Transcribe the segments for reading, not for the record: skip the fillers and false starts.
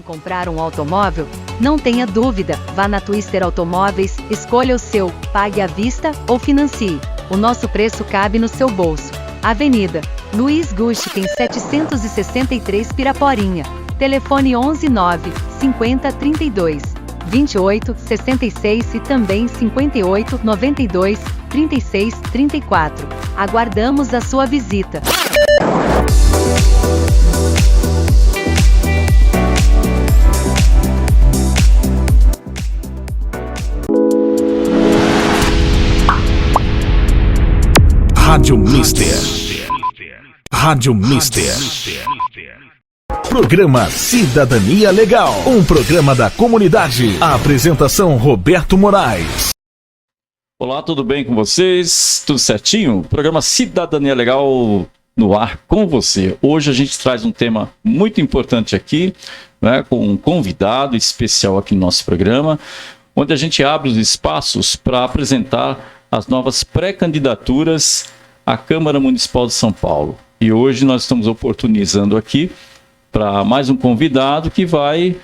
comprar um automóvel? Não tenha dúvida, vá na Twister Automóveis, escolha o seu, pague à vista ou financie. O nosso preço cabe no seu bolso. Avenida Luiz Gustin 763 Piraporinha. Telefone 11 9 50 32 28 66 e também 58 92 36 34. Aguardamos a sua visita. Rádio Mister. Rádio Mister. Programa Cidadania Legal. Um programa da comunidade. A apresentação Roberto Moraes. Olá, tudo bem com vocês? Tudo certinho? Programa Cidadania Legal no ar com você. Hoje a gente traz um tema muito importante aqui, né, com um convidado especial aqui no nosso programa, onde a gente abre os espaços para apresentar as novas pré-candidaturas à Câmara Municipal de São Paulo. E hoje nós estamos oportunizando aqui para mais um convidado que vai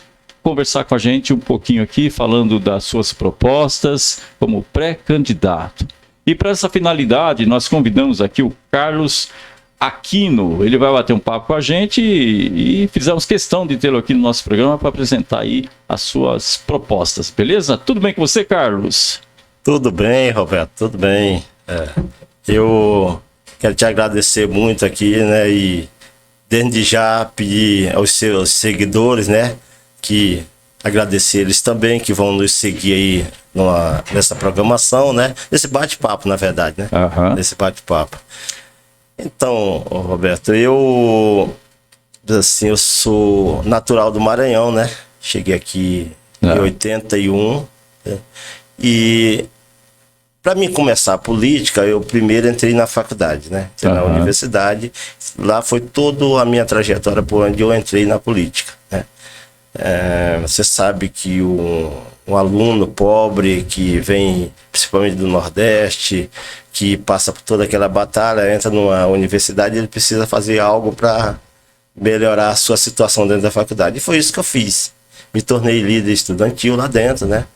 conversar com a gente um pouquinho aqui, falando das suas propostas como pré-candidato. E para essa finalidade, nós convidamos aqui o Carlos Aquino. Ele vai bater um papo com a gente e fizemos questão de tê-lo aqui no nosso programa para apresentar aí as suas propostas, beleza? Tudo bem com você, Carlos? Tudo bem, Roberto, tudo bem. Eu quero te agradecer muito aqui, né, e desde já pedir aos seus seguidores, né, que agradecer eles também, que vão nos seguir aí nessa programação, né, nesse bate-papo, na verdade, né, nesse bate-papo. Então, Roberto, eu sou natural do Maranhão, né, cheguei aqui em 81, né, e para mim começar a política, eu primeiro entrei na faculdade, né? Entrei na universidade. Lá foi toda a minha trajetória por onde eu entrei na política, né? Você sabe que um aluno pobre que vem principalmente do Nordeste, que passa por toda aquela batalha, entra numa universidade, ele precisa fazer algo para melhorar a sua situação dentro da faculdade. E foi isso que eu fiz. Me tornei líder estudantil lá dentro, né?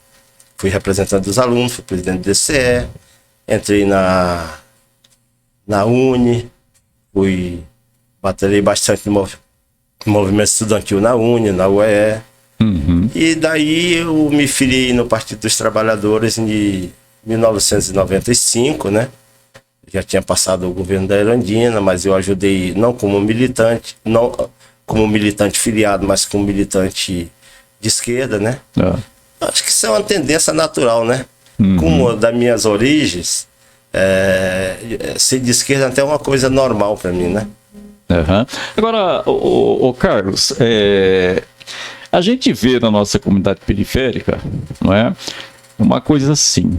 Fui representante dos alunos, fui presidente do DCE, entrei na Uni, batalhei bastante no movimento estudantil na Uni, na UEE. E daí eu me filiei no Partido dos Trabalhadores em 1995, né? Já tinha passado o governo da Erundina, mas eu ajudei não como militante filiado, mas como militante de esquerda, né? Acho que isso é uma tendência natural, né? Como das minhas origens, ser de esquerda até é uma coisa normal para mim, né? Agora, o Carlos, a gente vê na nossa comunidade periférica, não é? Uma coisa assim,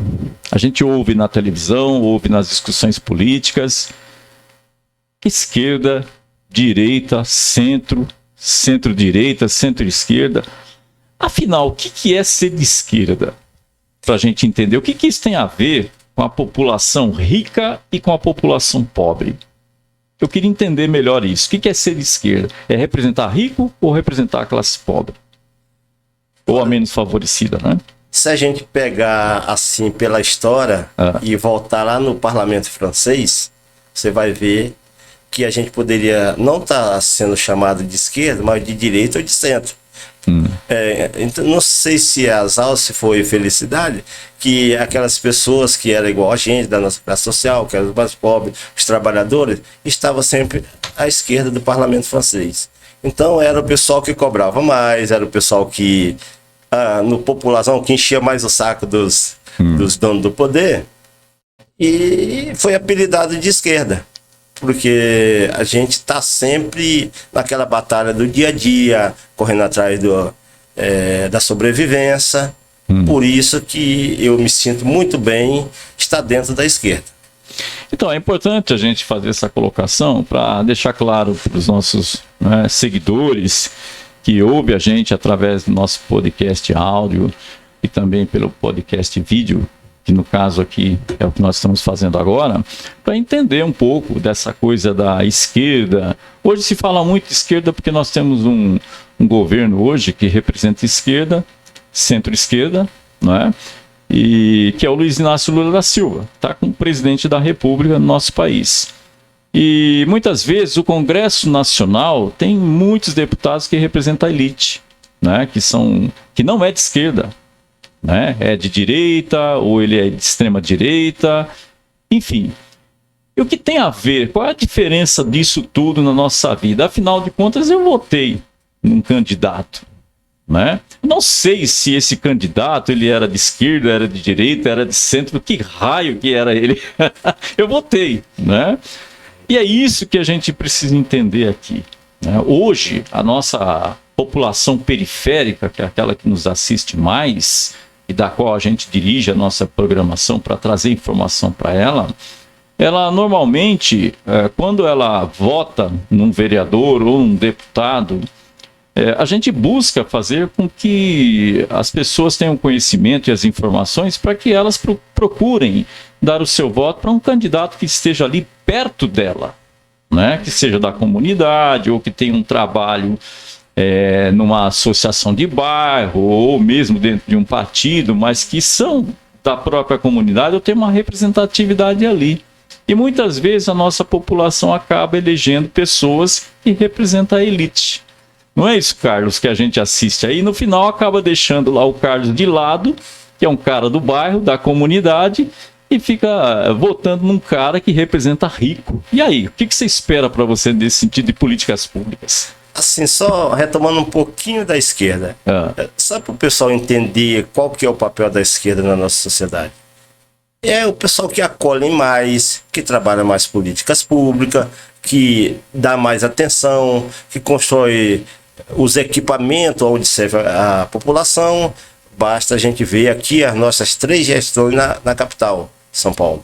a gente ouve na televisão, ouve nas discussões políticas, esquerda, direita, centro, centro-direita, centro-esquerda. Afinal, o que é ser de esquerda? Para a gente entender, o que isso tem a ver com a população rica e com a população pobre? Eu queria entender melhor isso. O que é ser de esquerda? É representar rico ou representar a classe pobre? Ou a menos favorecida, né? Se a gente pegar assim pela história e voltar lá no parlamento francês, você vai ver que a gente poderia não estar sendo chamado de esquerda, mas de direita ou de centro. Então, não sei se azar ou se foi felicidade, que aquelas pessoas que eram igual a gente, da nossa classe social, que eram os mais pobres, os trabalhadores, estavam sempre à esquerda do parlamento francês. Então era o pessoal que cobrava mais, era o pessoal que, no população, que enchia mais o saco dos donos do poder, e foi apelidado de esquerda. Porque a gente está sempre naquela batalha do dia a dia, correndo atrás da sobrevivência. Por isso que eu me sinto muito bem estar dentro da esquerda. Então, é importante a gente fazer essa colocação para deixar claro para os nossos seguidores que ouvem a gente através do nosso podcast áudio e também pelo podcast vídeo, que no caso aqui é o que nós estamos fazendo agora, para entender um pouco dessa coisa da esquerda. Hoje se fala muito de esquerda porque nós temos um governo hoje que representa esquerda, centro-esquerda, não é? E que é o Luiz Inácio Lula da Silva, está como presidente da República no nosso país. E muitas vezes o Congresso Nacional tem muitos deputados que representam a elite, né? Que não é de esquerda, né? É de direita ou ele é de extrema direita, enfim. E o que tem a ver? Qual é a diferença disso tudo na nossa vida? Afinal de contas, eu votei num candidato, né? Não sei se esse candidato ele era de esquerda, era de direita, era de centro, que raio que era ele. Eu votei, né? E é isso que a gente precisa entender aqui, né? Hoje, a nossa população periférica, que é aquela que nos assiste mais e da qual a gente dirige a nossa programação para trazer informação para ela normalmente, quando ela vota num vereador ou um deputado, a gente busca fazer com que as pessoas tenham conhecimento e as informações para que elas procurem dar o seu voto para um candidato que esteja ali perto dela, né? Que seja da comunidade ou que tenha um trabalho numa associação de bairro ou mesmo dentro de um partido, mas que são da própria comunidade ou tem uma representatividade ali. E muitas vezes a nossa população acaba elegendo pessoas que representam a elite. Não é isso, Carlos, que a gente assiste aí? No final acaba deixando lá o Carlos de lado, que é um cara do bairro, da comunidade, e fica votando num cara que representa rico. E aí, o que você espera para você nesse sentido de políticas públicas? Assim, só retomando um pouquinho da esquerda, só para o pessoal entender qual que é o papel da esquerda na nossa sociedade. É o pessoal que acolhe mais, que trabalha mais políticas públicas, que dá mais atenção, que constrói os equipamentos onde serve a população. Basta a gente ver aqui as nossas 3 gestões na capital, São Paulo.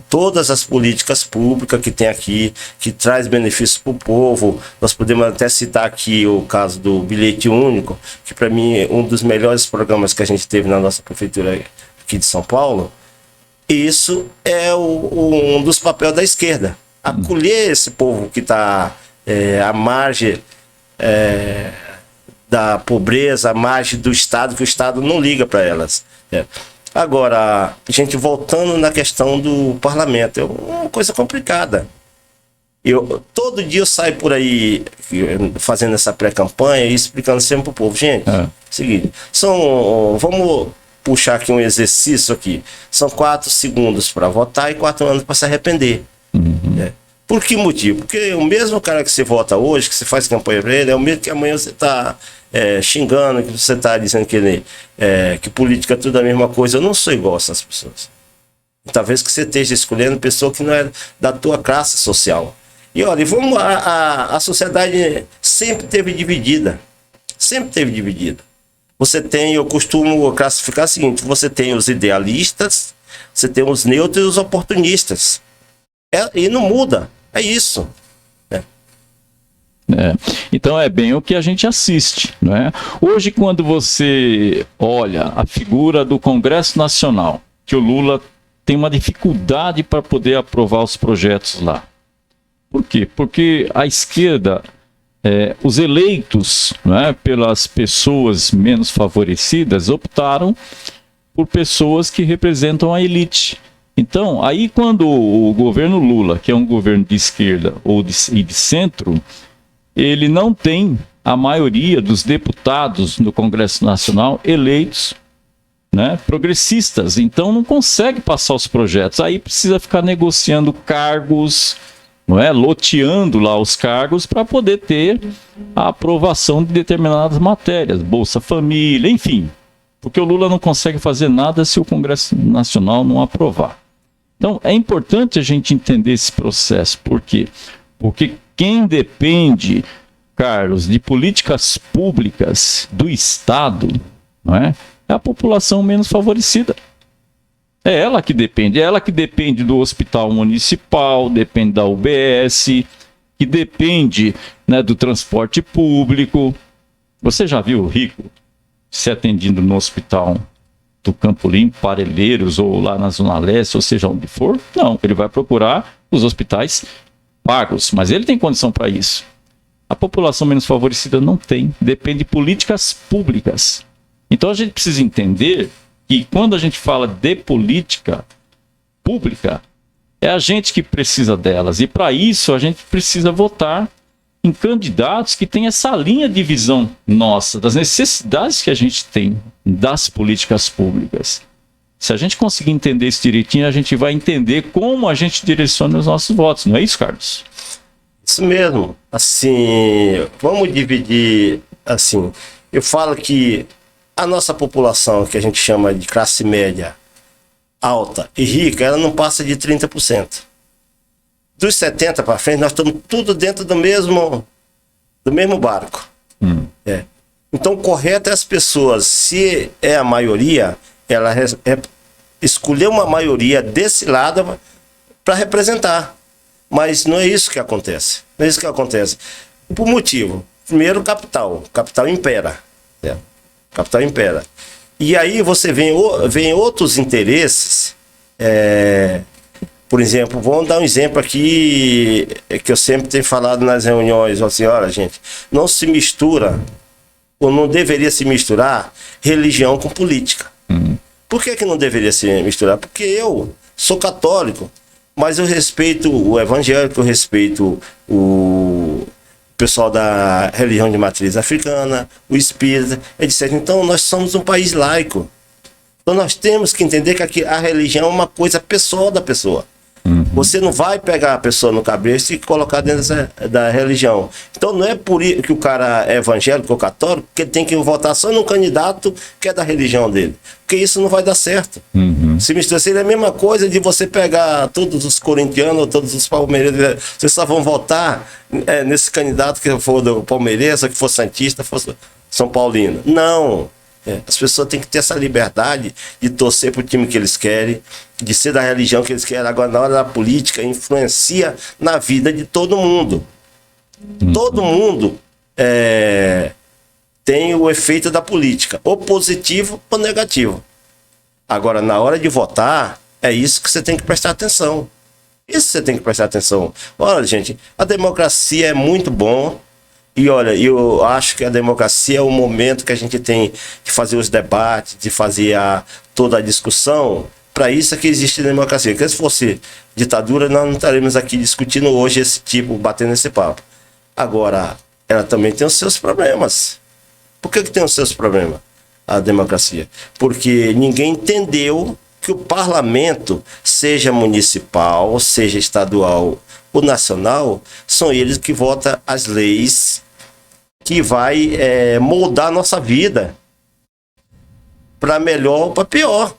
Todas as políticas públicas que tem aqui, que traz benefícios para o povo. Nós podemos até citar aqui o caso do bilhete único, que para mim é um dos melhores programas que a gente teve na nossa prefeitura aqui de São Paulo. Isso é um dos papéis da esquerda. Acolher esse povo que está à margem da pobreza, à margem do Estado, que o Estado não liga para elas. Agora, gente, voltando na questão do parlamento, é uma coisa complicada. Todo dia eu saio por aí fazendo essa pré-campanha e explicando sempre para o povo. Gente, seguinte, vamos puxar aqui um exercício aqui. São 4 segundos para votar e 4 anos para se arrepender. Por que motivo? Porque o mesmo cara que você vota hoje, que você faz campanha para ele, é o mesmo que amanhã você está xingando, que você está dizendo que política é tudo a mesma coisa. Eu não sou igual a essas pessoas. Talvez que você esteja escolhendo pessoa que não é da tua classe social. E olha, a sociedade sempre teve dividida. Sempre teve dividida. Eu costumo classificar o seguinte: você tem os idealistas, você tem os neutros e os oportunistas. E não muda, é isso. Então é bem o que a gente assiste, né? Hoje, quando você olha a figura do Congresso Nacional, que o Lula tem uma dificuldade para poder aprovar os projetos lá. Por quê? Porque a esquerda, os eleitos, né, pelas pessoas menos favorecidas, optaram por pessoas que representam a elite. Então, aí quando o governo Lula, que é um governo de esquerda e de centro, ele não tem a maioria dos deputados no Congresso Nacional eleitos, né, progressistas, então não consegue passar os projetos. Aí precisa ficar negociando cargos, não é? Loteando lá os cargos para poder ter a aprovação de determinadas matérias, Bolsa Família, enfim. Porque o Lula não consegue fazer nada se o Congresso Nacional não aprovar. Então, é importante a gente entender esse processo. Por quê? Porque quem depende, Carlos, de políticas públicas do Estado, não é? É a população menos favorecida. É ela que depende do hospital municipal, depende da UBS, que depende, né, do transporte público. Você já viu o rico se atendido no hospital do Campo Limpo, Parelheiros, ou lá na Zona Leste, ou seja, onde for. Não, ele vai procurar os hospitais pagos, mas ele tem condição para isso. A população menos favorecida não tem, depende de políticas públicas. Então a gente precisa entender que quando a gente fala de política pública, é a gente que precisa delas, e para isso a gente precisa votar em candidatos que têm essa linha de visão nossa, das necessidades que a gente tem das políticas públicas. Se a gente conseguir entender isso direitinho, a gente vai entender como a gente direciona os nossos votos, não é isso, Carlos? Isso mesmo. Assim, vamos dividir assim. Eu falo que a nossa população, que a gente chama de classe média, alta e rica, ela não passa de 30%. Dos 70 para frente, nós estamos tudo dentro do mesmo barco. É. Então, o correto é as pessoas, se é a maioria, ela escolher uma maioria desse lado para representar. Mas não é isso que acontece. Não é isso que acontece. Por motivo. Primeiro, capital. Capital impera. É. Capital impera. E aí você vem outros interesses. Por exemplo, vamos dar um exemplo aqui que eu sempre tenho falado nas reuniões. Assim, olha, gente, não se mistura, ou não deveria se misturar, religião com política. Por que não deveria se misturar? Porque eu sou católico, mas eu respeito o evangélico, eu respeito o pessoal da religião de matriz africana, o espírita, etc. Então, nós somos um país laico. Então, nós temos que entender que a religião é uma coisa pessoal da pessoa. Você não vai pegar a pessoa no cabresto e colocar dentro da religião. Então não é por isso que o cara é evangélico ou católico que ele tem que votar só num candidato que é da religião dele. Porque isso não vai dar certo. Se mistura, seria a mesma coisa de você pegar todos os corintianos ou todos os palmeirenses. Vocês só vão votar nesse candidato que for do palmeirense, que for santista, for São Paulino. Não. As pessoas têm que ter essa liberdade de torcer para o time que eles querem, de ser da religião que eles querem. Agora, na hora da política, influencia na vida de todo mundo. Todo mundo tem o efeito da política, ou positivo ou negativo. Agora, na hora de votar, é isso que você tem que prestar atenção. Isso você tem que prestar atenção. Olha, gente, a democracia é muito bom. E olha, eu acho que a democracia é o momento que a gente tem de fazer os debates, de fazer toda a discussão. Para isso é que existe a democracia. Porque se fosse ditadura, nós não estaremos aqui discutindo hoje esse tipo, batendo esse papo. Agora, ela também tem os seus problemas. Por que tem os seus problemas, a democracia? Porque ninguém entendeu que o parlamento, seja municipal, seja estadual ou nacional, são eles que votam as leis que vai moldar a nossa vida para melhor ou para pior.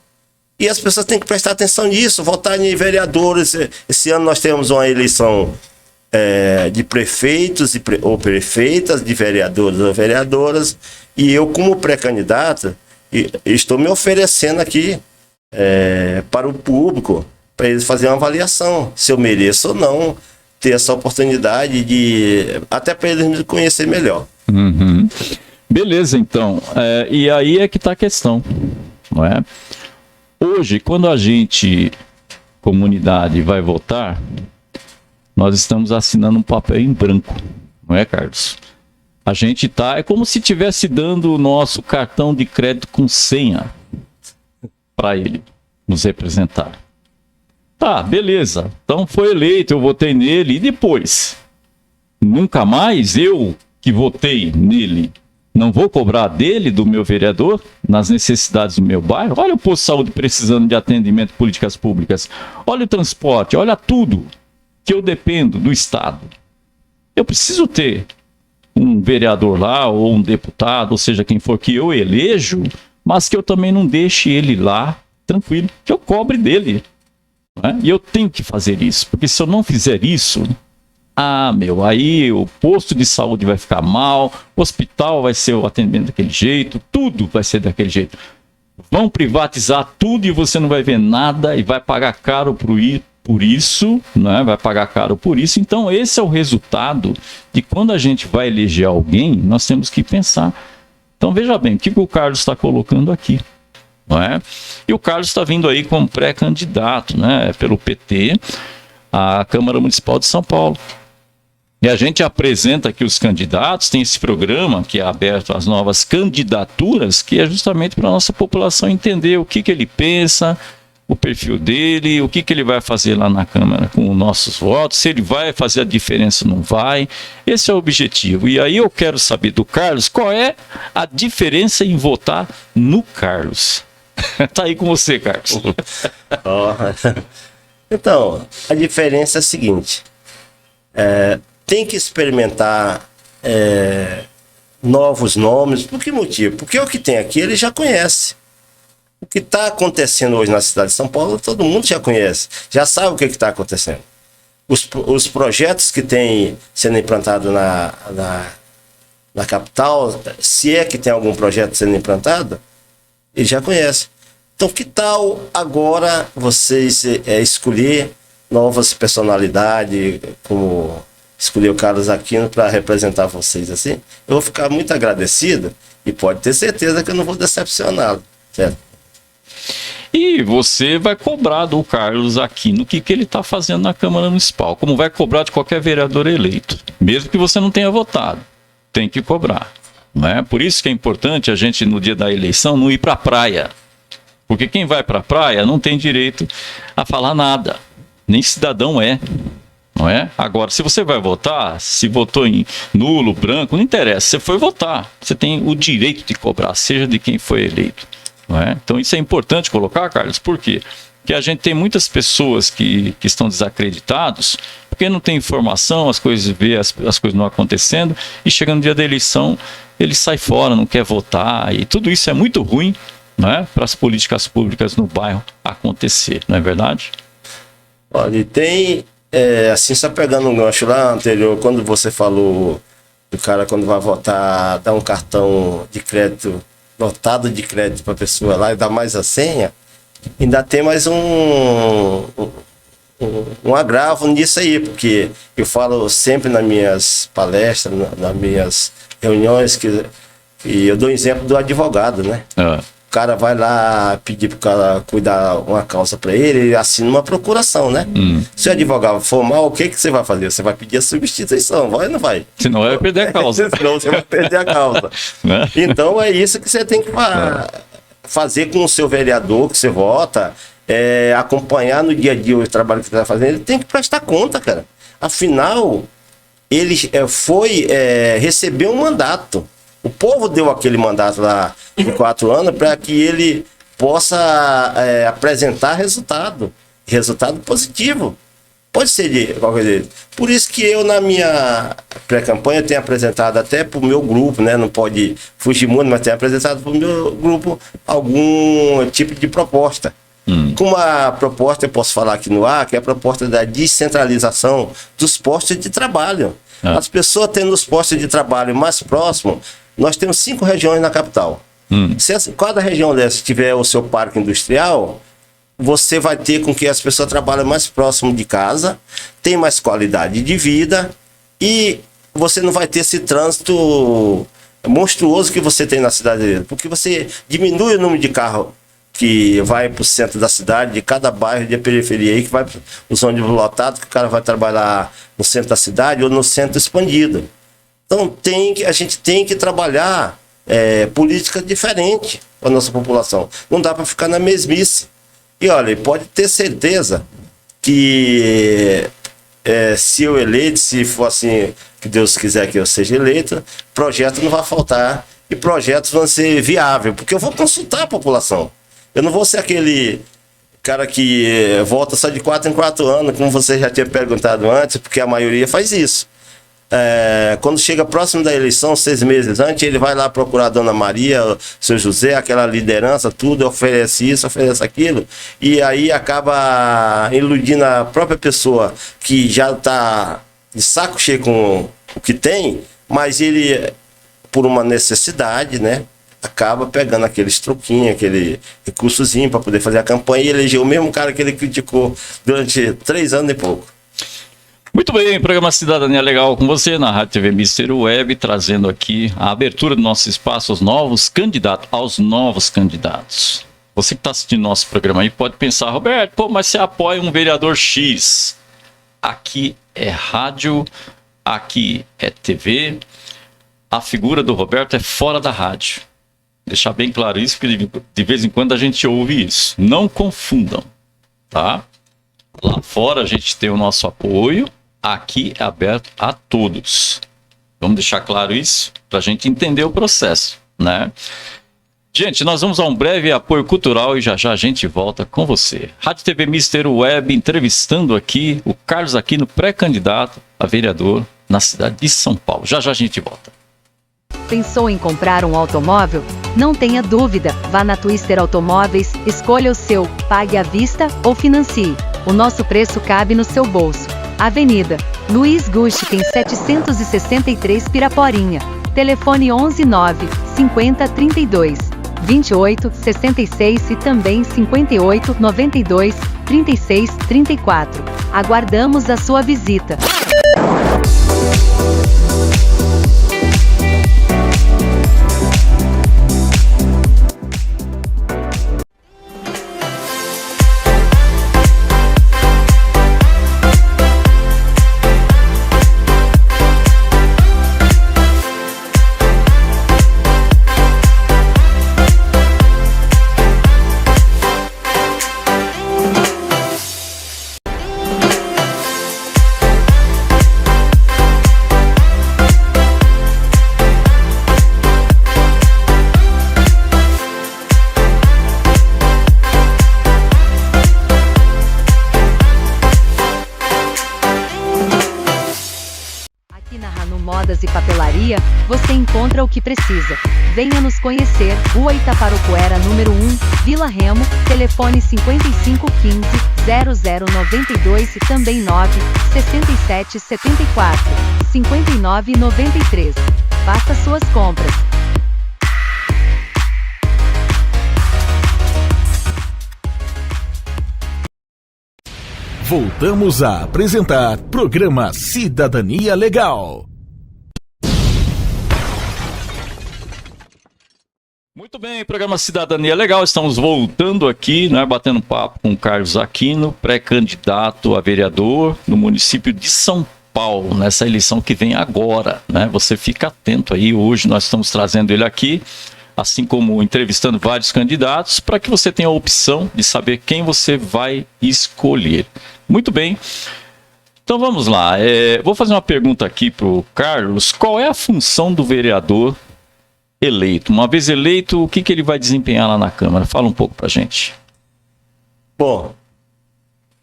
E as pessoas têm que prestar atenção nisso, votar em vereadores. Esse ano nós temos uma eleição de prefeitos ou prefeitas, de vereadores ou vereadoras, e eu, como pré-candidato, estou me oferecendo aqui para o público, para eles fazerem uma avaliação, se eu mereço ou não ter essa oportunidade até para eles me conhecer melhor. Beleza, então. E aí é que está a questão, não é? Hoje, quando a gente, comunidade, vai votar, nós estamos assinando um papel em branco, não é, Carlos? A gente é como se estivesse dando o nosso cartão de crédito com senha para ele nos representar. Tá, beleza. Então foi eleito, eu votei nele, e depois? Nunca mais eu que votei nele não vou cobrar dele, do meu vereador, nas necessidades do meu bairro? Olha o posto de saúde precisando de atendimento de políticas públicas. Olha o transporte, olha tudo que eu dependo do Estado. Eu preciso ter um vereador lá, ou um deputado, ou seja, quem for que eu elejo, mas que eu também não deixe ele lá tranquilo, que eu cobre dele. Né? E eu tenho que fazer isso, porque se eu não fizer isso, aí o posto de saúde vai ficar mal, o hospital vai ser o atendimento daquele jeito, tudo vai ser daquele jeito. Vão privatizar tudo e você não vai ver nada e vai pagar caro por isso, né? Vai pagar caro por isso. Então esse é o resultado de quando a gente vai eleger alguém, nós temos que pensar. Então veja bem, o que o Carlos está colocando aqui? não é? E o Carlos está vindo aí como pré-candidato, né, pelo PT à Câmara Municipal de São Paulo. E a gente apresenta aqui os candidatos, tem esse programa que é aberto às novas candidaturas, que é justamente para a nossa população entender o que ele pensa, o perfil dele, o que ele vai fazer lá na Câmara com os nossos votos, se ele vai fazer a diferença ou não vai. Esse é o objetivo. E aí eu quero saber do Carlos qual é a diferença em votar no Carlos. Tá aí com você, Carlos. Então, a diferença é a seguinte. Tem que experimentar novos nomes. Por que motivo? Porque o que tem aqui ele já conhece. O que está acontecendo hoje na cidade de São Paulo, todo mundo já conhece, já sabe o que está acontecendo. Os projetos que tem sendo implantado na capital, se é que tem algum projeto sendo implantado, ele já conhece. Então, que tal agora vocês escolher novas personalidades, como escolher o Carlos Aquino para representar vocês assim? Eu vou ficar muito agradecido e pode ter certeza que eu não vou decepcioná-lo, certo? E você vai cobrar do Carlos Aquino o que ele está fazendo na Câmara Municipal, como vai cobrar de qualquer vereador eleito, mesmo que você não tenha votado, tem que cobrar, não é? Por isso que é importante a gente, no dia da eleição, não ir para a praia, porque quem vai para a praia não tem direito a falar nada, nem cidadão é, não é? Agora, se você vai votar, se votou em nulo, branco, não interessa, você foi votar, você tem o direito de cobrar, seja de quem foi eleito. Não é? Então isso é importante colocar, Carlos, por quê? Porque a gente tem muitas pessoas que estão desacreditados, porque não tem informação, as coisas vê as coisas não acontecendo, e chega no dia da eleição, ele sai fora, não quer votar, e tudo isso é muito ruim, não é? Para as políticas públicas no bairro acontecer, não é verdade? Olha, e tem, assim, só pegando um gancho lá anterior, quando você falou do cara quando vai votar, dá um cartão de crédito lotado de crédito para a pessoa lá e dá mais a senha, ainda tem mais um agravo nisso aí, porque eu falo sempre nas minhas palestras, nas minhas reuniões, que eu dou exemplo do advogado, né? O cara vai lá pedir para o cara cuidar uma causa para ele assina uma procuração, né? Se o advogado for mal, o que você vai fazer? Você vai pedir a substituição, vai ou não vai? Senão vai perder a causa. Senão você vai perder a causa. Então é isso que você tem que fazer com o seu vereador que você vota, acompanhar no dia a dia o trabalho que você está fazendo, ele tem que prestar conta, cara. Afinal, ele recebeu um mandato. O povo deu aquele mandato lá de 4 anos para que ele possa apresentar resultado positivo. Pode ser de qualquer jeito. Por isso que eu, na minha pré-campanha, tenho apresentado até para o meu grupo, né? Não pode fugir muito, mas tenho apresentado para o meu grupo algum tipo de proposta. Com a proposta, eu posso falar aqui no ar, que é a proposta da descentralização dos postos de trabalho. As pessoas tendo os postos de trabalho mais próximos. Nós temos 5 regiões na capital. Se cada região dessa tiver o seu parque industrial, você vai ter com que as pessoas trabalhem mais próximo de casa, tem mais qualidade de vida e você não vai ter esse trânsito monstruoso que você tem na cidade, porque você diminui o número de carros que vai para o centro da cidade, de cada bairro de periferia aí, que vai para os ônibus lotados, que o cara vai trabalhar no centro da cidade ou no centro expandido. Então a gente tem que trabalhar política diferente para a nossa população. Não dá para ficar na mesmice. E olha, pode ter certeza que se eu eleito, se for assim, que Deus quiser que eu seja eleito, projeto não vai faltar e projetos vão ser viáveis, porque eu vou consultar a população. Eu não vou ser aquele cara que volta só de 4 em 4 anos, como você já tinha perguntado antes, porque a maioria faz isso. Quando chega próximo da eleição, 6 meses antes, ele vai lá procurar a Dona Maria, o seu José, aquela liderança, tudo, oferece isso, oferece aquilo, e aí acaba iludindo a própria pessoa que já está de saco cheio com o que tem, mas ele, por uma necessidade, né, acaba pegando aqueles troquinhos, aquele recursozinho para poder fazer a campanha e eleger o mesmo cara que ele criticou durante 3 anos e pouco. Muito bem, programa Cidadania Legal com você na Rádio TV Mistério Web, trazendo aqui a abertura do nosso espaço aos novos candidatos. Você que está assistindo nosso programa aí pode pensar, Roberto, pô, mas você apoia um vereador X. Aqui é rádio, aqui é TV. A figura do Roberto é fora da rádio. Deixar bem claro isso, porque de vez em quando a gente ouve isso. Não confundam, tá? Lá fora a gente tem o nosso apoio, aqui é aberto a todos. Vamos deixar claro isso para a gente entender o processo, né? Gente, nós vamos a um breve apoio cultural e já já a gente volta com você. Rádio TV Mister Web entrevistando aqui o Carlos Aquino, pré-candidato a vereador na cidade de São Paulo. Já já a gente volta. Pensou em comprar um automóvel? Não tenha dúvida, vá na Twister Automóveis, escolha o seu, pague à vista ou financie. O nosso preço cabe no seu bolso. Avenida Luiz Gushkin 763 Piraporinha. Telefone 11 9 50 32 28 66 e também 58 92 36 34. Aguardamos a sua visita. Modas e papelaria, você encontra o que precisa. Venha nos conhecer. Rua Itaparocuera, número 1, Vila Remo, telefone 5515 0092 e também 9 67 74 59 93. Faça suas compras. Voltamos a apresentar programa Cidadania Legal. Muito bem, programa Cidadania Legal, estamos voltando aqui, né, batendo papo com o Carlos Aquino, pré-candidato a vereador no município de São Paulo, nessa eleição que vem agora, né? Você fica atento aí, hoje nós estamos trazendo ele aqui, assim como entrevistando vários candidatos, para que você tenha a opção de saber quem você vai escolher. Muito bem, então vamos lá, vou fazer uma pergunta aqui para o Carlos, qual é a função do vereador eleito? Uma vez eleito, o que ele vai desempenhar lá na Câmara? Fala um pouco pra gente. Bom,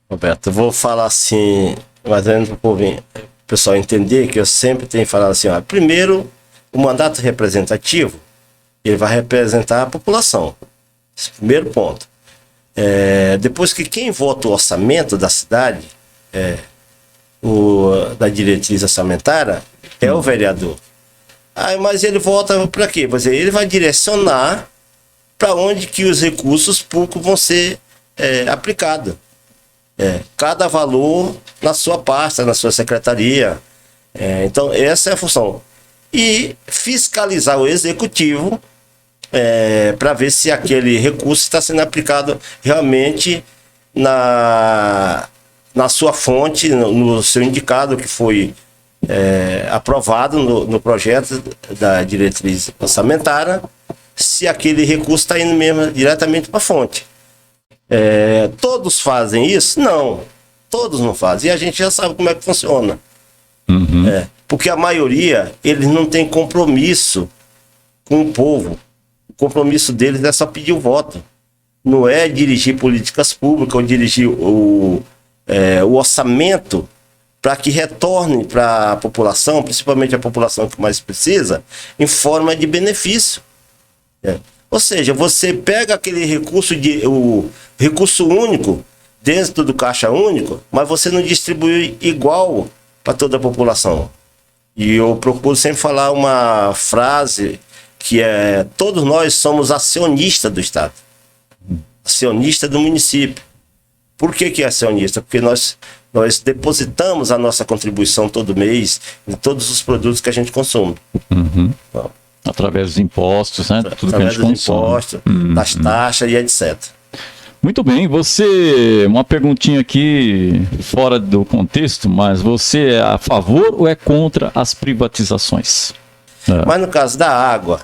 Roberto, eu vou falar assim, mas antes para o pessoal entender que eu sempre tenho falado assim, ó, primeiro, o mandato representativo, ele vai representar a população. Esse é o primeiro ponto. Depois que quem vota o orçamento da cidade, da diretriz orçamentária, é o vereador. Mas ele vota para quê? Quer dizer, ele vai direcionar para onde que os recursos públicos vão ser aplicados. Cada valor na sua pasta, na sua secretaria. Então, essa é a função. E fiscalizar o executivo para ver se aquele recurso está sendo aplicado realmente na sua fonte, no seu indicado que foi aprovado no projeto da diretriz orçamentária, se aquele recurso está indo mesmo diretamente para a fonte. Todos fazem isso? Não, todos não fazem. E a gente já sabe como é que funciona. Uhum. Porque a maioria, eles não tem compromisso com o povo. O compromisso deles é só pedir o voto. Não é dirigir políticas públicas ou dirigir o orçamento para que retorne para a população, principalmente a população que mais precisa, em forma de benefício. Ou seja, você pega aquele recurso, o recurso único dentro do caixa único, mas você não distribui igual para toda a população. E eu procuro sempre falar uma frase que todos nós somos acionistas do Estado, acionista do município. Por que é acionista? Porque nós depositamos a nossa contribuição todo mês em todos os produtos que a gente consome. Uhum. Através dos impostos, né? Tudo através que a gente dos consome. impostos, das taxas e etc. Muito bem, você, uma perguntinha aqui fora do contexto, mas você é a favor ou é contra as privatizações? Mas no caso da água,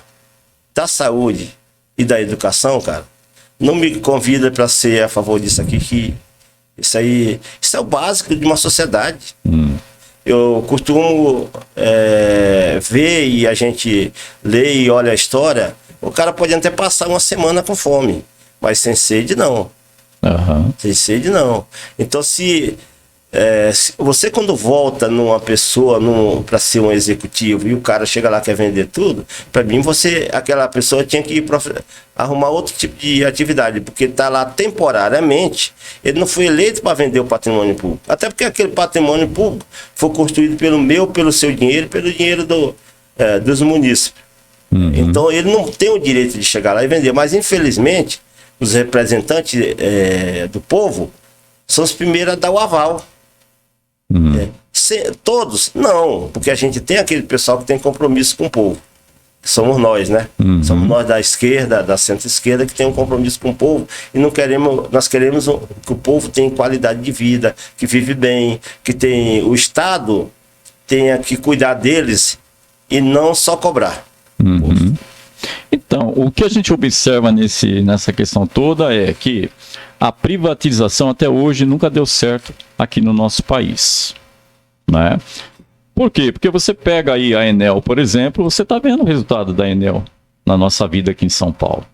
da saúde e da educação, cara, não me convida para ser a favor disso aqui, que isso é o básico de uma sociedade. Eu costumo ver e a gente lê e olha a história, o cara pode até passar uma semana com fome, mas sem sede não. Sem sede não. Então se você quando volta numa pessoa para ser um executivo e o cara chega lá e quer vender tudo, para mim aquela pessoa tinha que arrumar outro tipo de atividade, porque está lá temporariamente, ele não foi eleito para vender o patrimônio público, até porque aquele patrimônio público foi construído pelo seu dinheiro, pelo dinheiro dos munícipes. Então ele não tem o direito de chegar lá e vender, mas infelizmente os representantes do povo são os primeiros a dar o aval. Todos? Não, porque a gente tem aquele pessoal que tem compromisso com o povo. Somos nós, né? Somos nós da esquerda, da centro-esquerda, que tem um compromisso com o povo e nós queremos que o povo tenha qualidade de vida, que vive bem, que o Estado tenha que cuidar deles e não só cobrar. Então, o que a gente observa nessa questão toda é que a privatização até hoje nunca deu certo aqui no nosso país, né? Por quê? Porque você pega aí a Enel, por exemplo, você está vendo o resultado da Enel na nossa vida aqui em São Paulo.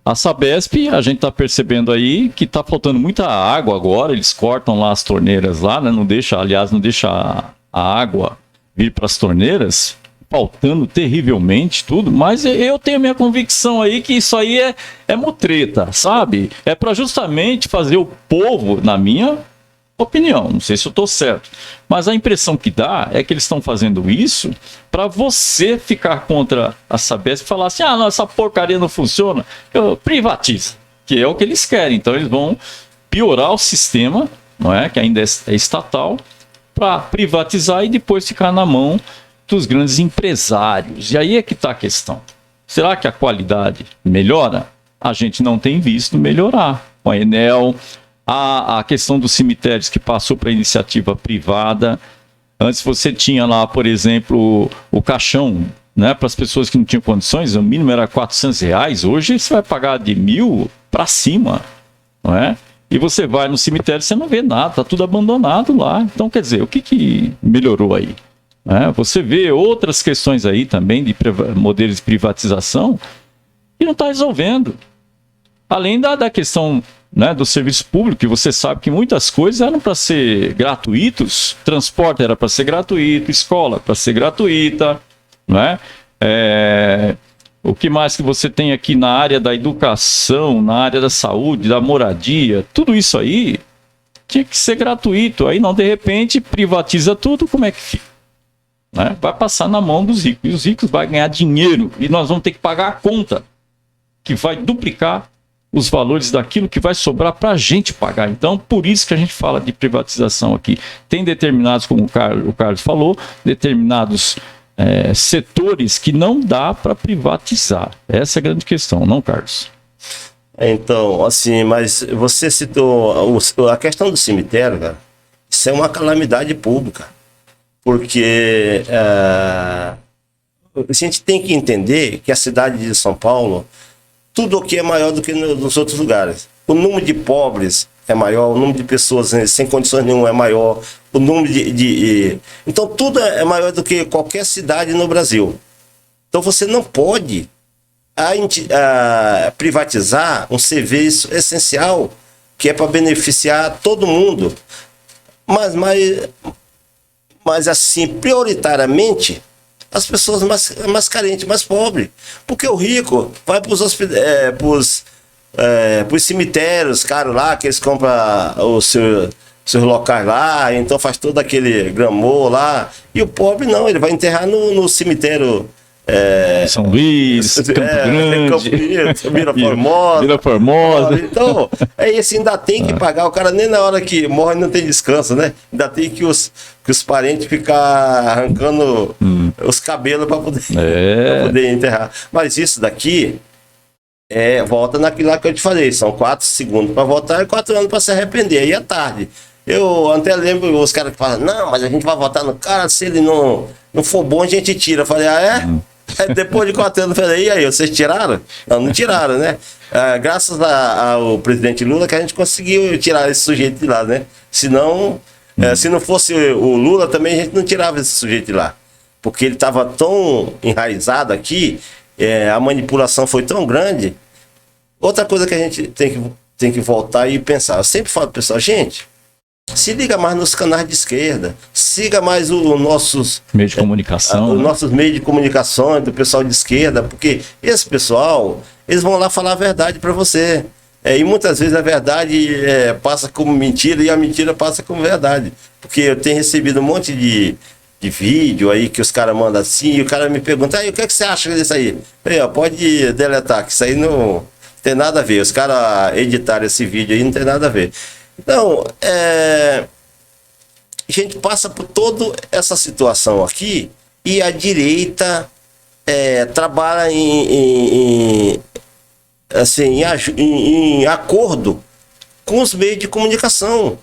A Sabesp, a gente está percebendo aí que está faltando muita água agora, eles cortam lá as torneiras lá, né? Não deixa a água vir para as torneiras, faltando terrivelmente tudo, mas eu tenho minha convicção aí que isso aí é mutreta, sabe? É para justamente fazer o povo, na minha opinião, não sei se eu estou certo, mas a impressão que dá é que eles estão fazendo isso para você ficar contra a Sabesp e falar assim, não, essa porcaria não funciona, privatiza, que é o que eles querem. Então eles vão piorar o sistema, não é, que ainda é estatal, para privatizar e depois ficar na mão dos grandes empresários. E aí é que está a questão. Será que a qualidade melhora? A gente não tem visto melhorar. Com a Enel, a questão dos cemitérios que passou para a iniciativa privada. Antes você tinha lá, por exemplo, o caixão, né, para as pessoas que não tinham condições, o mínimo era R$400. Hoje você vai pagar de 1.000 para cima, não é? E você vai no cemitério e você não vê nada, está tudo abandonado lá. Então, quer dizer, o que melhorou aí? Você vê outras questões aí também de modelos de privatização que não está resolvendo. Além da questão, né, do serviço público, que você sabe que muitas coisas eram para ser gratuitos, transporte era para ser gratuito, escola para ser gratuita, não é? O que mais que você tem aqui na área da educação, na área da saúde, da moradia, tudo isso aí tinha que ser gratuito. Aí não, de repente, privatiza tudo, como é que fica? Vai passar na mão dos ricos, e os ricos vão ganhar dinheiro, e nós vamos ter que pagar a conta, que vai duplicar os valores daquilo que vai sobrar para a gente pagar. Então, por isso que a gente fala de privatização aqui. Tem determinados, como o Carlos falou, determinados setores que não dá para privatizar. Essa é a grande questão, não, Carlos? Então, assim, mas você citou a questão do cemitério, cara, isso é uma calamidade pública. Porque a gente tem que entender que a cidade de São Paulo, tudo aqui é maior do que nos outros lugares. O número de pobres é maior, o número de pessoas sem condições nenhuma é maior, o número Então tudo é maior do que qualquer cidade no Brasil. Então você não pode privatizar um serviço essencial que é para beneficiar todo mundo. Mas assim, prioritariamente, as pessoas mais carentes, mais pobres. Porque o rico vai para os cemitérios caros lá, que eles compram os seus locais lá, então faz todo aquele gramor lá. E o pobre não, ele vai enterrar no cemitério... São Luís, Campo Grande, Vila Formosa. Então, esse ainda tem que pagar. O cara nem na hora que morre não tem descanso, né? Ainda tem que os parentes ficar arrancando os cabelos para poder enterrar. Mas isso daqui volta naquilo lá que eu te falei, são 4 segundos para votar e 4 anos para se arrepender, aí é tarde. Eu até lembro os caras que falam, não, mas a gente vai votar no cara, se ele não for bom a gente tira. Eu falei, depois de 4 anos, eu falei, e aí, vocês tiraram? Não tiraram, né? Graças ao presidente Lula que a gente conseguiu tirar esse sujeito de lá, né? Senão, se não fosse o Lula também a gente não tirava esse sujeito de lá. Porque ele estava tão enraizado aqui, a manipulação foi tão grande. Outra coisa que a gente tem que voltar e pensar, eu sempre falo pro pessoal, gente, se liga mais nos canais de esquerda, siga mais os nossos meios de comunicação, os nossos meios de comunicação do pessoal de esquerda, porque esse pessoal, eles vão lá falar a verdade para você. E muitas vezes a verdade passa como mentira e a mentira passa como verdade. Porque eu tenho recebido um monte de vídeo aí que os caras mandam assim, e o cara me pergunta, o que é que você acha disso aí? Eu, pode deletar, que isso aí não tem nada a ver. Os caras editaram esse vídeo aí, não tem nada a ver. Então, a gente passa por toda essa situação aqui e a direita trabalha em acordo com os meios de comunicação,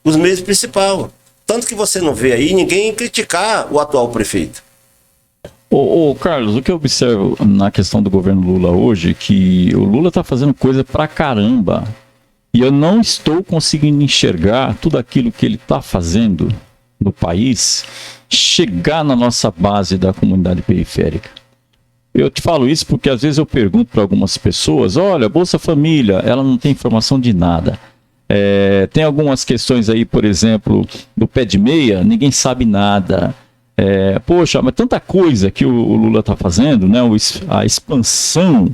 os meios principais. Tanto que você não vê aí ninguém criticar o atual prefeito. Ô Carlos, o que eu observo na questão do governo Lula hoje é que o Lula está fazendo coisa pra caramba. E eu não estou conseguindo enxergar tudo aquilo que ele está fazendo no país chegar na nossa base da comunidade periférica. Eu te falo isso porque às vezes eu pergunto para algumas pessoas, olha, Bolsa Família, ela não tem informação de nada. Tem algumas questões aí, por exemplo, do pé de meia, ninguém sabe nada. Poxa, mas tanta coisa que o Lula está fazendo, né? A expansão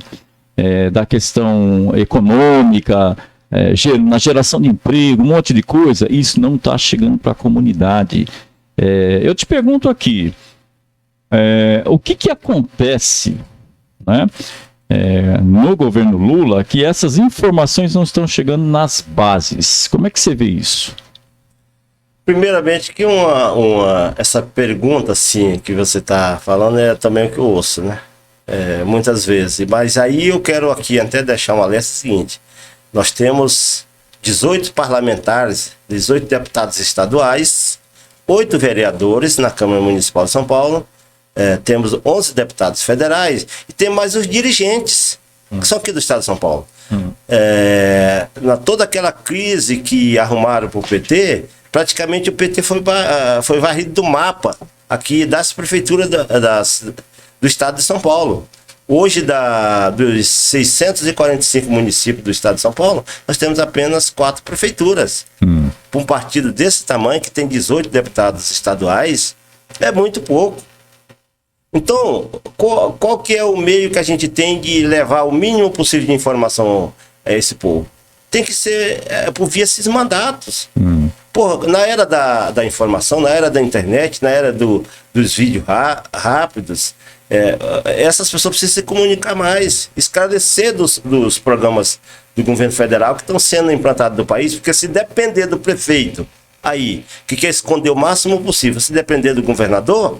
da questão econômica, na geração de emprego, um monte de coisa, isso não está chegando para a comunidade. Eu te pergunto aqui, o que acontece, né, no governo Lula que essas informações não estão chegando nas bases? Como é que você vê isso? Primeiramente que essa pergunta assim, que você está falando é também o que eu ouço, né? Muitas vezes. Mas aí eu quero aqui até deixar uma alerta seguinte. Nós temos 18 parlamentares, 18 deputados estaduais, 8 vereadores na Câmara Municipal de São Paulo, temos 11 deputados federais e tem mais os dirigentes, que são aqui do estado de São Paulo. Toda aquela crise que arrumaram para o PT, praticamente o PT foi varrido do mapa aqui das prefeituras do estado de São Paulo. Hoje, dos 645 municípios do estado de São Paulo, nós temos apenas 4 prefeituras. Para um partido desse tamanho, que tem 18 deputados estaduais, é muito pouco. Então, qual que é o meio que a gente tem de levar o mínimo possível de informação a esse povo? Tem que ser por via esses mandatos. Porra, na era da informação, na era da internet, na era dos vídeos rápidos, essas pessoas precisam se comunicar mais, esclarecer dos programas do governo federal que estão sendo implantados no país, porque se depender do prefeito aí, que quer esconder o máximo possível, se depender do governador,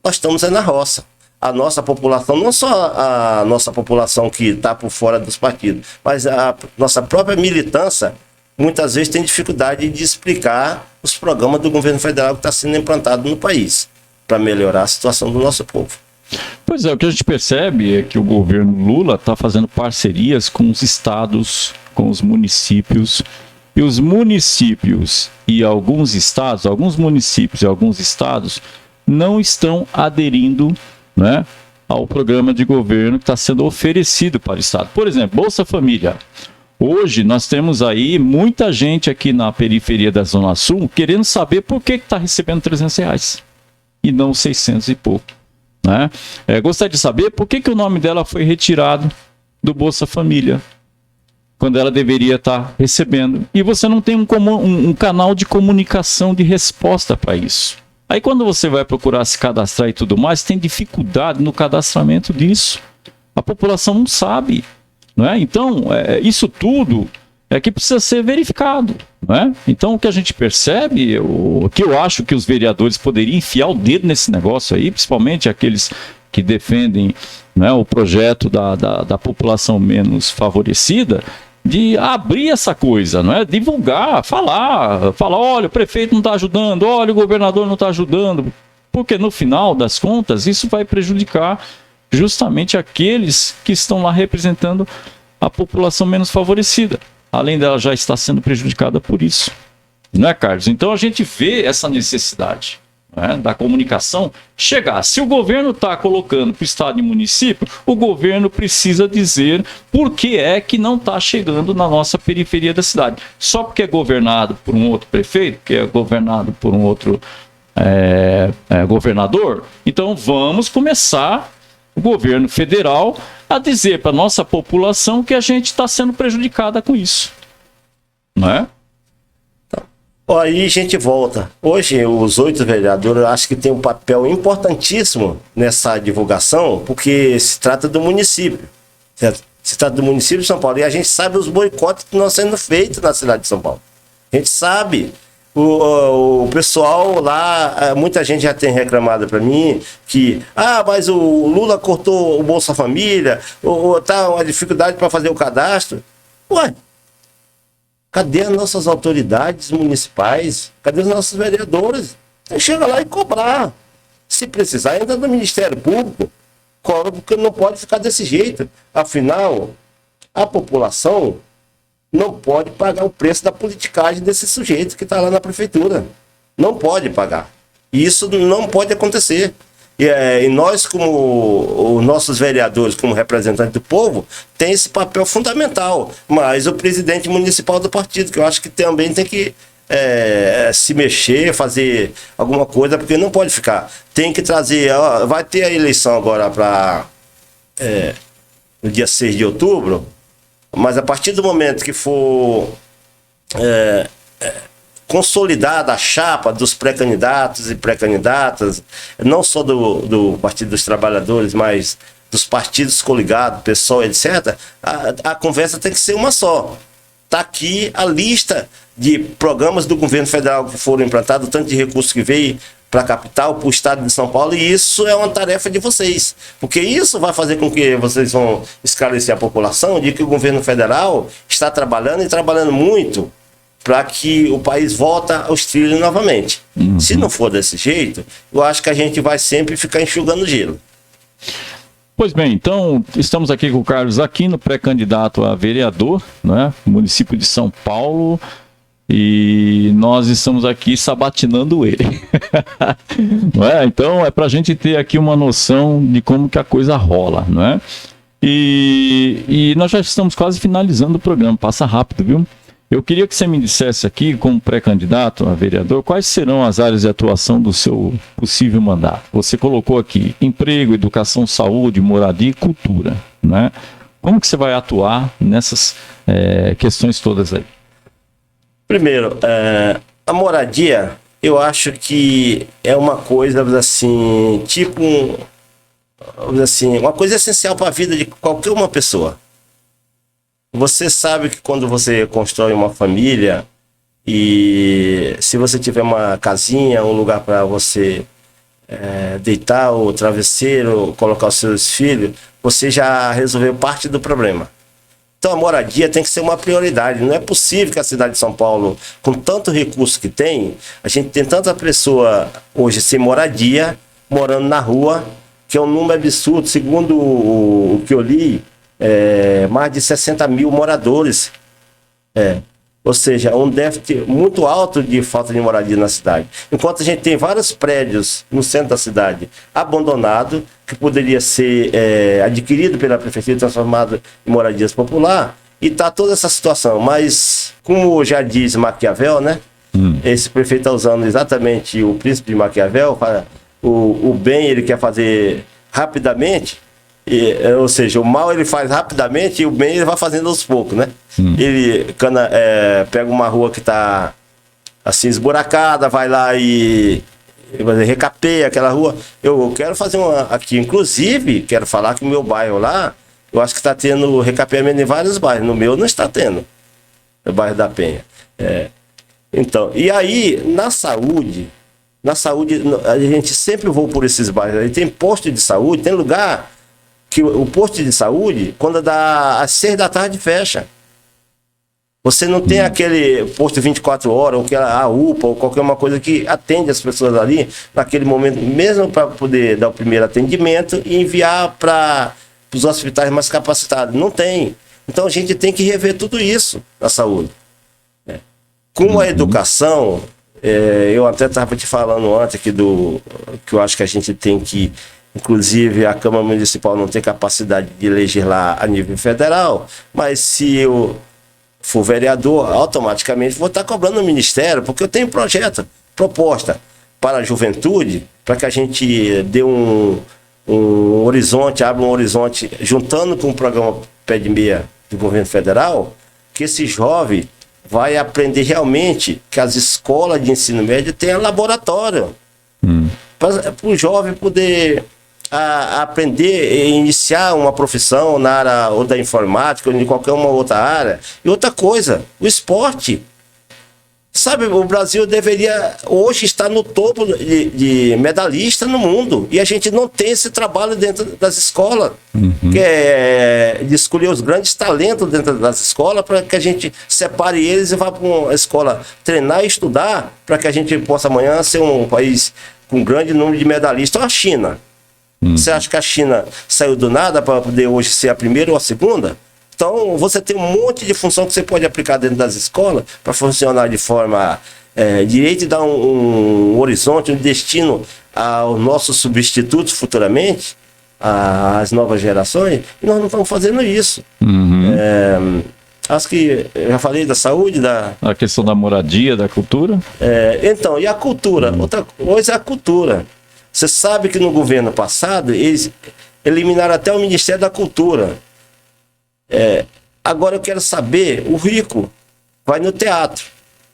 nós estamos na roça. A nossa população, não só a nossa população que está por fora dos partidos, mas a nossa própria militância, muitas vezes tem dificuldade de explicar os programas do governo federal que está sendo implantado no país, para melhorar a situação do nosso povo. Pois é, o que a gente percebe é que o governo Lula está fazendo parcerias com os estados, com os municípios, e os municípios e alguns estados, alguns municípios e alguns estados não estão aderindo, né, ao programa de governo que está sendo oferecido para o estado. Por exemplo, Bolsa Família. Hoje nós temos aí muita gente aqui na periferia da Zona Sul querendo saber por que está recebendo R$300 e não 600 e pouco. Né? Gostaria de saber por que o nome dela foi retirado do Bolsa Família, quando ela deveria estar recebendo. E você não tem um canal de comunicação de resposta para isso. Aí quando você vai procurar se cadastrar e tudo mais, tem dificuldade no cadastramento disso. A população não sabe. Não é? Então, isso tudo é que precisa ser verificado. né? Então o que a gente percebe, o que eu acho que os vereadores poderiam enfiar o dedo nesse negócio aí, principalmente aqueles que defendem, né, o projeto da população menos favorecida, de abrir essa coisa, não é? Divulgar, falar, olha, o prefeito não está ajudando, olha, o governador não está ajudando, porque no final das contas isso vai prejudicar justamente aqueles que estão lá representando a população menos favorecida, além dela já estar sendo prejudicada por isso, não é, Carlos? Então a gente vê essa necessidade, né, da comunicação chegar. Se o governo está colocando para o estado e município, o governo precisa dizer por que é que não está chegando na nossa periferia da cidade. Só porque é governado por um outro prefeito, que é governado por um outro governador, então vamos começar o governo federal a dizer para a nossa população que a gente está sendo prejudicada com isso, não é? Aí a gente volta. Hoje, os 8 vereadores, eu acho que tem um papel importantíssimo nessa divulgação, porque se trata do município. Certo? Se trata do município de São Paulo. E a gente sabe os boicotes que estão sendo feitos na cidade de São Paulo. A gente sabe. O pessoal lá, muita gente já tem reclamado para mim que, mas o Lula cortou o Bolsa Família, ou tá uma dificuldade para fazer o cadastro. Ué, cadê as nossas autoridades municipais? Cadê os nossos vereadores? Chega lá e cobrar. Se precisar, entra no Ministério Público. Cobra, porque não pode ficar desse jeito. Afinal, a população não pode pagar o preço da politicagem desse sujeito que está lá na prefeitura. Não pode pagar. E isso não pode acontecer. E nós, como os nossos vereadores, como representantes do povo, tem esse papel fundamental. Mas o presidente municipal do partido, que eu acho que também tem que se mexer, fazer alguma coisa, porque não pode ficar. Tem que trazer... vai ter a eleição agora para no dia 6 de outubro, mas a partir do momento que for consolidada a chapa dos pré-candidatos e pré-candidatas, não só do Partido dos Trabalhadores, mas dos partidos coligados, PSOL, etc., a conversa tem que ser uma só. Está aqui a lista de programas do governo federal que foram implantados, tanto de recursos que veio para a capital, para o estado de São Paulo, e isso é uma tarefa de vocês, porque isso vai fazer com que vocês vão esclarecer a população de que o governo federal está trabalhando e trabalhando muito para que o país volte aos trilhos novamente. Uhum. Se não for desse jeito, eu acho que a gente vai sempre ficar enxugando gelo. Pois bem, então estamos aqui com o Carlos Aquino, pré-candidato a vereador, né, município de São Paulo, e nós estamos aqui sabatinando ele. Não é? Então é para a gente ter aqui uma noção de como que a coisa rola, não é? E nós já estamos quase finalizando o programa, passa rápido, viu? Eu queria que você me dissesse aqui, como pré-candidato a vereador, quais serão as áreas de atuação do seu possível mandato. Você colocou aqui emprego, educação, saúde, moradia e cultura, né? Como que você vai atuar nessas questões todas aí? Primeiro, a moradia, eu acho que é uma coisa assim, tipo, uma coisa essencial para a vida de qualquer uma pessoa. Você sabe que quando você constrói uma família e se você tiver uma casinha, um lugar para você deitar, o travesseiro, colocar os seus filhos, você já resolveu parte do problema. Então a moradia tem que ser uma prioridade. Não é possível que a cidade de São Paulo, com tanto recurso que tem, a gente tem tanta pessoa hoje sem moradia, morando na rua, que é um número absurdo. Segundo o que eu li, mais de 60 mil moradores. Ou seja, um déficit muito alto de falta de moradia na cidade. Enquanto a gente tem vários prédios no centro da cidade abandonados, que poderia ser adquirido pela prefeitura, transformado em moradias popular, e está toda essa situação. Mas, como já diz Maquiavel, né? Esse prefeito está usando exatamente o príncipe de Maquiavel, o bem ele quer fazer rapidamente, ou seja, o mal ele faz rapidamente e o bem ele vai fazendo aos poucos, né? Ele pega uma rua que está assim esburacada, vai lá e recapeia aquela rua. Eu quero fazer uma aqui, inclusive, quero falar que o meu bairro lá, eu acho que está tendo recapeamento em vários bairros. No meu não está tendo, no bairro da Penha. Então, e aí, na saúde, a gente sempre voa por esses bairros. Aí tem posto de saúde, tem lugar que o posto de saúde, quando dá às 6 da tarde, fecha. Você não tem aquele posto 24 horas, ou que a UPA, ou qualquer uma coisa que atende as pessoas ali naquele momento, mesmo para poder dar o primeiro atendimento e enviar para os hospitais mais capacitados. Não tem. Então a gente tem que rever tudo isso na saúde. Com a educação, eu até estava te falando antes aqui que eu acho que a gente tem que, inclusive a Câmara Municipal não tem capacidade de legislar a nível federal, mas se eu for vereador, automaticamente vou estar cobrando o Ministério, porque eu tenho proposta para a juventude, para que a gente dê um horizonte, abra um horizonte, juntando com o programa Pé de Meia do governo federal, que esse jovem vai aprender realmente que as escolas de ensino médio tenham laboratório. Para o jovem poder aprender e iniciar uma profissão na área ou da informática ou de qualquer uma outra área. E outra coisa, o esporte. Sabe, o Brasil deveria hoje estar no topo de medalhista no mundo. E a gente não tem esse trabalho dentro das escolas. Que é de escolher os grandes talentos dentro das escolas para que a gente separe eles e vá para uma escola treinar e estudar para que a gente possa amanhã ser um país com um grande número de medalhistas. Ou a China. Você acha que a China saiu do nada para poder hoje ser a primeira ou a segunda? Então, você tem um monte de função que você pode aplicar dentro das escolas para funcionar de forma direita e dar um horizonte, um destino aos nossos substitutos futuramente, às novas gerações, e nós não estamos fazendo isso. Acho que eu já falei da saúde, a questão da moradia, da cultura. Então, e a cultura? Outra coisa é a cultura. Você sabe que no governo passado eles eliminaram até o Ministério da Cultura. Agora eu quero saber, o rico vai no teatro,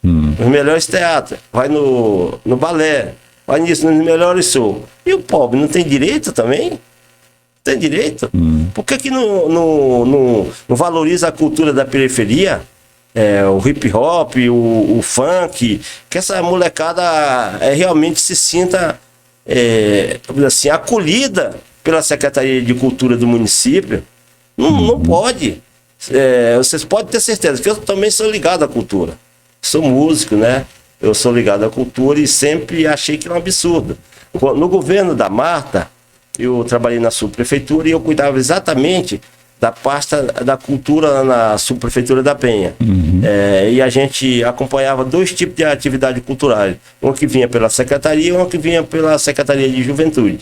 nos melhores teatros, vai no balé, vai nisso, nos melhores shows. E o pobre não tem direito também? Tem direito? Por que não valoriza a cultura da periferia? O hip hop, o funk, que essa molecada realmente se sinta assim, acolhida pela Secretaria de Cultura do município. Não pode. Vocês podem ter certeza que eu também sou ligado à cultura. Sou músico, né? Eu sou ligado à cultura e sempre achei que é um absurdo. No governo da Marta, eu trabalhei na subprefeitura e eu cuidava exatamente da pasta da cultura na subprefeitura da Penha. E a gente acompanhava 2 tipos de atividades culturais. Uma que vinha pela secretaria e uma que vinha pela Secretaria de Juventude.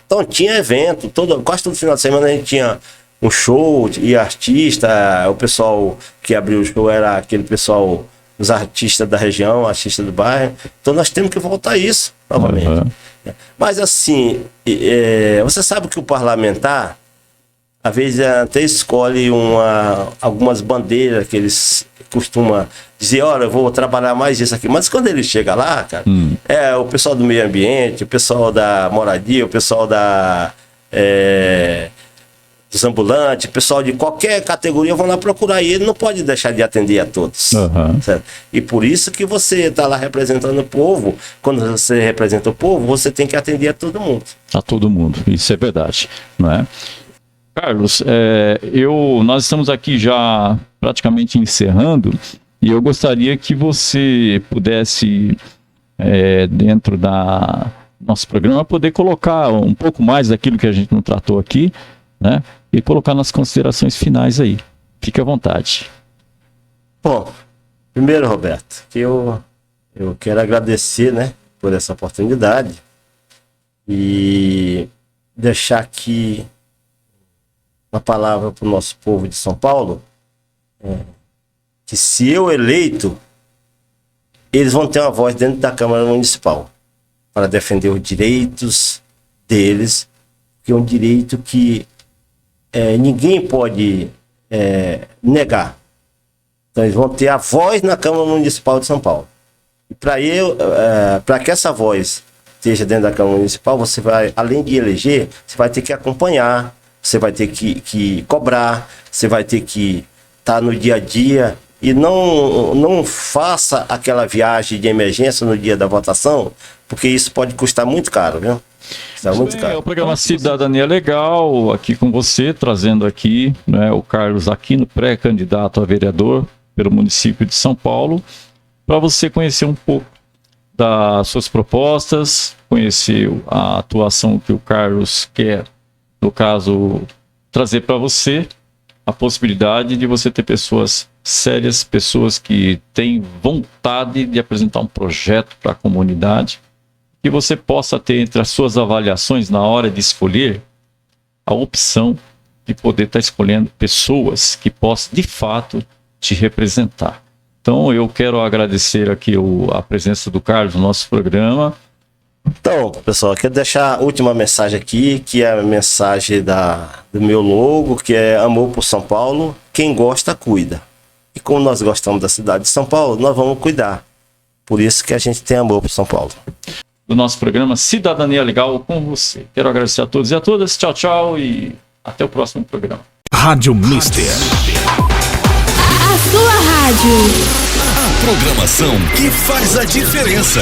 Então tinha evento, quase todo final de semana a gente tinha um show e artista. O pessoal que abriu o show era aquele pessoal, os artistas da região, artistas do bairro. Então nós temos que voltar a isso novamente. Mas assim, você sabe que o parlamentar, às vezes até escolhe algumas bandeiras que eles costumam dizer, olha, eu vou trabalhar mais isso aqui. Mas quando ele chega lá, cara, o pessoal do meio ambiente, o pessoal da moradia, o pessoal dos ambulantes, o pessoal de qualquer categoria vão lá procurar e ele não pode deixar de atender a todos. Certo? E por isso que você está lá representando o povo. Quando você representa o povo, você tem que atender a todo mundo. A todo mundo, isso é verdade, não é? Carlos, nós estamos aqui já praticamente encerrando e eu gostaria que você pudesse, dentro da nosso programa, poder colocar um pouco mais daquilo que a gente não tratou aqui, né? E colocar nas considerações finais aí. Fique à vontade. Bom, primeiro, Roberto, que eu quero agradecer, né, por essa oportunidade e deixar aqui uma palavra para o nosso povo de São Paulo, que se eu eleito, eles vão ter uma voz dentro da Câmara Municipal para defender os direitos deles, que é um direito que ninguém pode negar. Então eles vão ter a voz na Câmara Municipal de São Paulo. E para que essa voz esteja dentro da Câmara Municipal, você vai, além de eleger, você vai ter que acompanhar, você vai ter que cobrar, você vai ter que estar no dia a dia e não faça aquela viagem de emergência no dia da votação, porque isso pode custar muito caro, viu? Está muito caro. É o programa Cidadania Legal, aqui com você, trazendo aqui, né, o Carlos Aquino, pré-candidato a vereador pelo município de São Paulo, para você conhecer um pouco das suas propostas, conhecer a atuação que o Carlos quer, no caso, trazer para você a possibilidade de você ter pessoas sérias, pessoas que têm vontade de apresentar um projeto para a comunidade, que você possa ter entre as suas avaliações na hora de escolher a opção de poder estar escolhendo pessoas que possam de fato te representar. Então eu quero agradecer aqui a presença do Carlos no nosso programa. Então, pessoal, quero deixar a última mensagem aqui, que é a mensagem do meu logo, que é amor por São Paulo. Quem gosta, cuida. E como nós gostamos da cidade de São Paulo, nós vamos cuidar. Por isso que a gente tem amor por São Paulo. Do nosso programa Cidadania Legal com você. Quero agradecer a todos e a todas. Tchau, tchau e até o próximo programa. Rádio Mister. A sua rádio. A programação que faz a diferença.